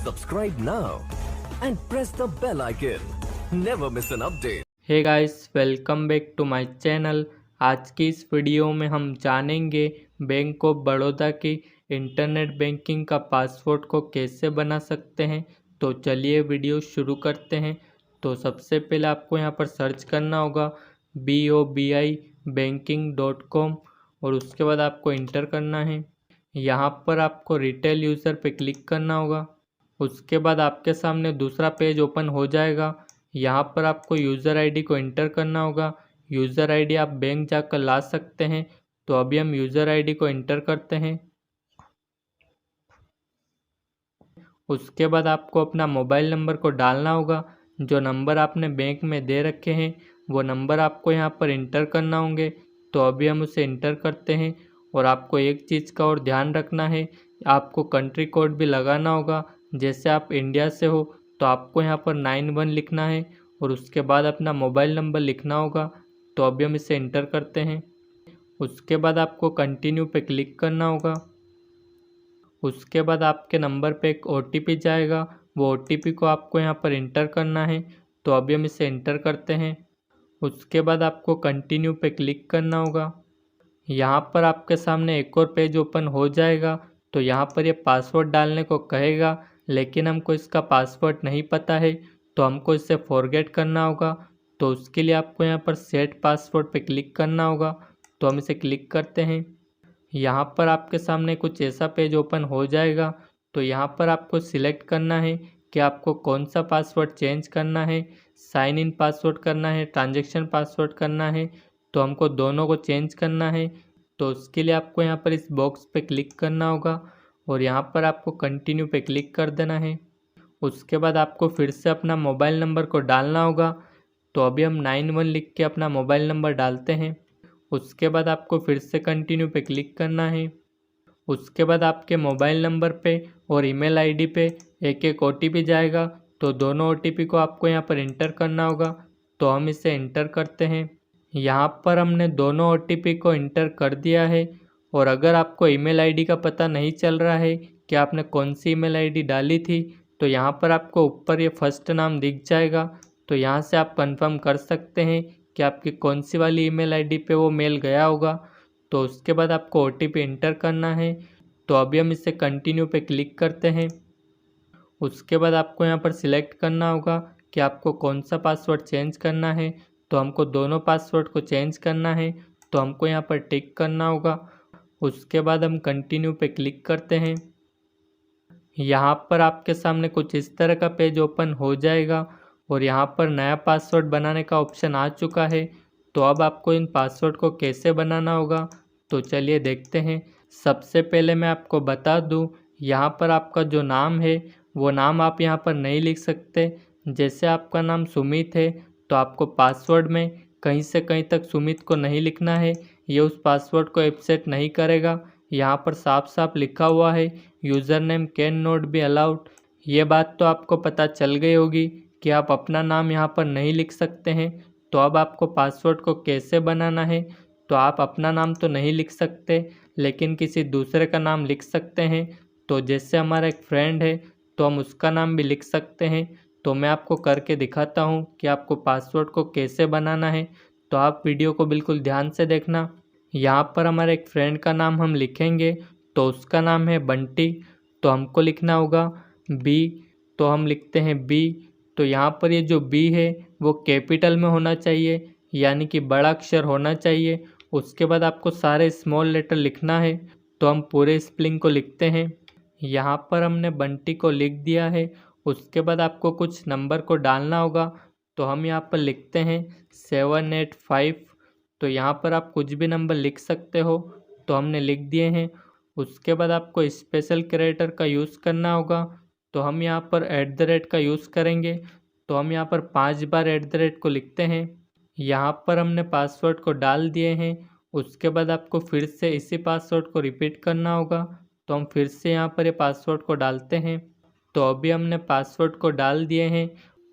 Subscribe now and press the bell icon. Never miss an update. Hey guys, welcome back to my channel. आज की इस video में हम जानेंगे bank of Baroda की इंटरनेट बैंकिंग का पासवर्ड को कैसे बना सकते हैं। तो चलिए वीडियो शुरू करते हैं। तो सबसे पहले आपको यहाँ पर सर्च करना होगा BOBI और उसके बाद आपको इंटर करना है। यहाँ पर आपको रिटेल यूज़र पे क्लिक करना होगा। उसके बाद आपके सामने दूसरा पेज ओपन हो जाएगा। यहाँ पर आपको यूज़र आईडी को एंटर करना होगा। यूज़र आईडी आप बैंक जाकर ला सकते हैं। तो अभी हम यूज़र आईडी को एंटर करते हैं। उसके बाद आपको अपना मोबाइल नंबर को डालना होगा। जो नंबर आपने बैंक में दे रखे हैं वो नंबर आपको यहाँ पर एंटर करना होंगे। तो अभी हम उसे एंटर करते हैं। और आपको एक चीज़ का और ध्यान रखना है, आपको कंट्री कोड भी लगाना होगा। जैसे आप इंडिया से हो तो आपको यहाँ पर 91 लिखना है और उसके बाद अपना मोबाइल नंबर लिखना होगा। तो अभी हम इसे एंटर करते हैं। उसके बाद आपको कंटिन्यू पे क्लिक करना होगा। उसके बाद आपके नंबर पे एक OTP जाएगा। वो OTP को आपको यहाँ पर एंटर करना है। तो अभी हम इसे एंटर करते हैं। उसके बाद आपको कंटिन्यू पे क्लिक करना होगा। यहाँ पर आपके सामने एक और पेज ओपन हो जाएगा। तो यहाँ पर ये पासवर्ड डालने को कहेगा, लेकिन हमको इसका पासवर्ड नहीं पता है तो हमको इसे फॉरगेट करना होगा। तो उसके लिए आपको यहाँ पर सेट पासवर्ड पे क्लिक करना होगा। तो हम इसे क्लिक करते हैं। यहाँ पर आपके सामने कुछ ऐसा पेज ओपन हो जाएगा। तो यहाँ पर आपको सिलेक्ट करना है कि आपको कौन सा पासवर्ड चेंज करना है, साइन इन पासवर्ड करना है, ट्रांजैक्शन पासवर्ड करना है। तो हमको दोनों को चेंज करना है। तो उसके लिए आपको यहाँ पर इस बॉक्स पे क्लिक करना होगा और यहाँ पर आपको कंटिन्यू पे क्लिक कर देना है। उसके बाद आपको फिर से अपना मोबाइल नंबर को डालना होगा। तो अभी हम 91 लिख के अपना मोबाइल नंबर डालते हैं। उसके बाद आपको फिर से कंटिन्यू पे क्लिक करना है। उसके बाद आपके मोबाइल नंबर पे और ईमेल आईडी पे एक एक OTP जाएगा। तो दोनों OTP को आपको यहाँ पर एंटर करना होगा। तो हम इसे एंटर करते हैं। यहाँ पर हमने दोनों OTP को एंटर कर दिया है। और अगर आपको ईमेल आईडी का पता नहीं चल रहा है कि आपने कौन सी ईमेल आईडी डाली थी, तो यहाँ पर आपको ऊपर ये फर्स्ट नाम दिख जाएगा। तो यहाँ से आप कंफर्म कर सकते हैं कि आपकी कौन सी वाली ईमेल आईडी पे वो मेल गया होगा। तो उसके बाद आपको OTP एंटर करना है। तो अभी हम इसे कंटिन्यू पे क्लिक करते हैं। उसके बाद आपको यहाँ पर सिलेक्ट करना होगा कि आपको कौन सा पासवर्ड चेंज करना है। तो हमको दोनों पासवर्ड को चेंज करना है। तो हमको यहाँ पर टिक करना होगा। उसके बाद हम कंटिन्यू पे क्लिक करते हैं। यहाँ पर आपके सामने कुछ इस तरह का पेज ओपन हो जाएगा और यहाँ पर नया पासवर्ड बनाने का ऑप्शन आ चुका है। तो अब आपको इन पासवर्ड को कैसे बनाना होगा, तो चलिए देखते हैं। सबसे पहले मैं आपको बता दूँ, यहाँ पर आपका जो नाम है वो नाम आप यहाँ पर नहीं लिख सकते। जैसे आपका नाम सुमित है तो आपको पासवर्ड में कहीं से कहीं तक सुमित को नहीं लिखना है। ये उस पासवर्ड को एक्सेप्ट नहीं करेगा। यहाँ पर साफ साफ लिखा हुआ है user name can not be allowed. ये बात तो आपको पता चल गई होगी कि आप अपना नाम यहाँ पर नहीं लिख सकते हैं। तो अब आपको पासवर्ड को कैसे बनाना है, तो आप अपना नाम तो नहीं लिख सकते लेकिन किसी दूसरे का नाम लिख सकते हैं। तो जैसे हमारा एक फ्रेंड है तो हम उसका नाम भी लिख सकते हैं। तो मैं आपको करके दिखाता हूँ कि आपको पासवर्ड को कैसे बनाना है। तो आप वीडियो को बिल्कुल ध्यान से देखना। यहाँ पर हमारे एक फ्रेंड का नाम हम लिखेंगे। तो उसका नाम है बंटी। तो हमको लिखना होगा बी। तो हम लिखते हैं बी। तो यहाँ पर ये जो बी है वो कैपिटल में होना चाहिए, यानी कि बड़ा अक्षर होना चाहिए। उसके बाद आपको सारे स्मॉल लेटर लिखना है। तो हम पूरे स्पेलिंग को लिखते हैं। यहाँ पर हमने बंटी को लिख दिया है। उसके बाद आपको कुछ नंबर को डालना होगा। तो हम यहाँ पर लिखते हैं 785। तो यहाँ पर आप कुछ भी नंबर लिख सकते हो। तो हमने लिख दिए हैं। उसके बाद आपको स्पेशल कैरेक्टर का यूज़ करना होगा। तो हम यहाँ पर @ का यूज़ करेंगे। तो हम यहाँ पर 5 बार @ को लिखते हैं। यहाँ पर हमने पासवर्ड को डाल दिए हैं। उसके बाद आपको फिर से इसी पासवर्ड को रिपीट करना होगा। तो हम फिर से यहाँ पर ये पासवर्ड को डालते हैं। तो अभी हमने पासवर्ड को डाल दिए हैं।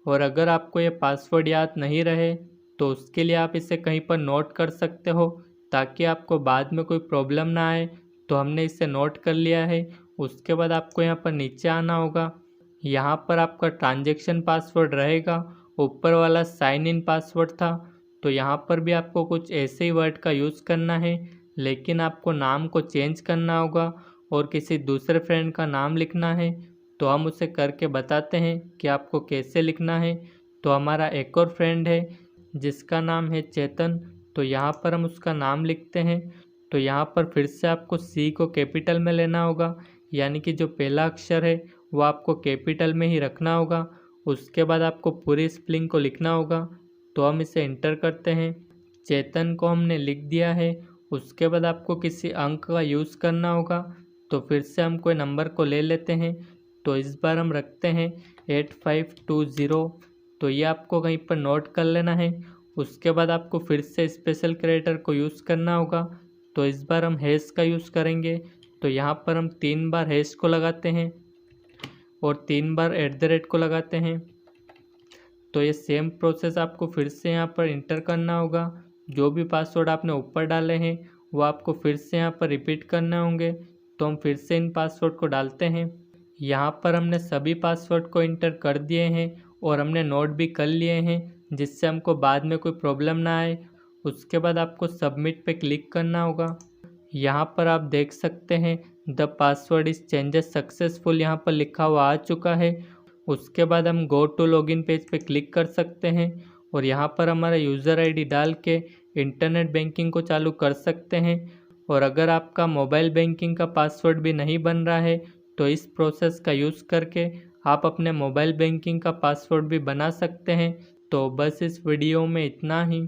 और अगर आपको ये पासवर्ड याद नहीं रहे तो उसके लिए आप इसे कहीं पर नोट कर सकते हो, ताकि आपको बाद में कोई प्रॉब्लम ना आए। तो हमने इसे नोट कर लिया है। उसके बाद आपको यहाँ पर नीचे आना होगा। यहाँ पर आपका ट्रांजैक्शन पासवर्ड रहेगा, ऊपर वाला साइन इन पासवर्ड था। तो यहाँ पर भी आपको कुछ ऐसे ही वर्ड का यूज़ करना है, लेकिन आपको नाम को चेंज करना होगा और किसी दूसरे फ्रेंड का नाम लिखना है। तो हम उसे करके बताते हैं कि आपको कैसे लिखना है। तो हमारा एक और फ्रेंड है जिसका नाम है चेतन, तो यहाँ पर हम उसका नाम लिखते हैं। तो यहाँ पर फिर से आपको सी को कैपिटल में लेना होगा, यानी कि जो पहला अक्षर है वो आपको कैपिटल में ही रखना होगा। उसके बाद आपको पूरी स्पेलिंग को लिखना होगा। तो हम इसे एंटर करते हैं। चेतन को हमने लिख दिया है। उसके बाद आपको किसी अंक का यूज़ करना होगा। तो फिर से हम कोई नंबर को ले लेते हैं। तो इस बार हम रखते हैं 8520। तो ये आपको कहीं पर नोट कर लेना है। उसके बाद आपको फिर से स्पेशल कैरेक्टर को यूज़ करना होगा। तो इस बार हम हैश का यूज़ करेंगे। तो यहाँ पर हम 3 बार हैश को लगाते हैं और 3 बार @ को लगाते हैं। तो ये सेम प्रोसेस आपको फिर से यहाँ पर इंटर करना होगा। जो भी पासवर्ड आपने ऊपर डाले हैं वो आपको फिर से यहाँ पर रिपीट करने होंगे। तो हम फिर से इन पासवर्ड को डालते हैं। यहाँ पर हमने सभी पासवर्ड को इंटर कर दिए हैं और हमने नोट भी कर लिए हैं, जिससे हमको बाद में कोई प्रॉब्लम ना आए। उसके बाद आपको सबमिट पे क्लिक करना होगा। यहाँ पर आप देख सकते हैं the password is changes successful यहाँ पर लिखा हुआ आ चुका है। उसके बाद हम गो टू लॉगिन पेज पे क्लिक कर सकते हैं और यहाँ पर हमारा यूज़र आईडी डाल के इंटरनेट बैंकिंग को चालू कर सकते हैं। और अगर आपका मोबाइल बैंकिंग का पासवर्ड भी नहीं बन रहा है तो इस प्रोसेस का यूज़ करके आप अपने मोबाइल बैंकिंग का पासवर्ड भी बना सकते हैं। तो बस इस वीडियो में इतना ही।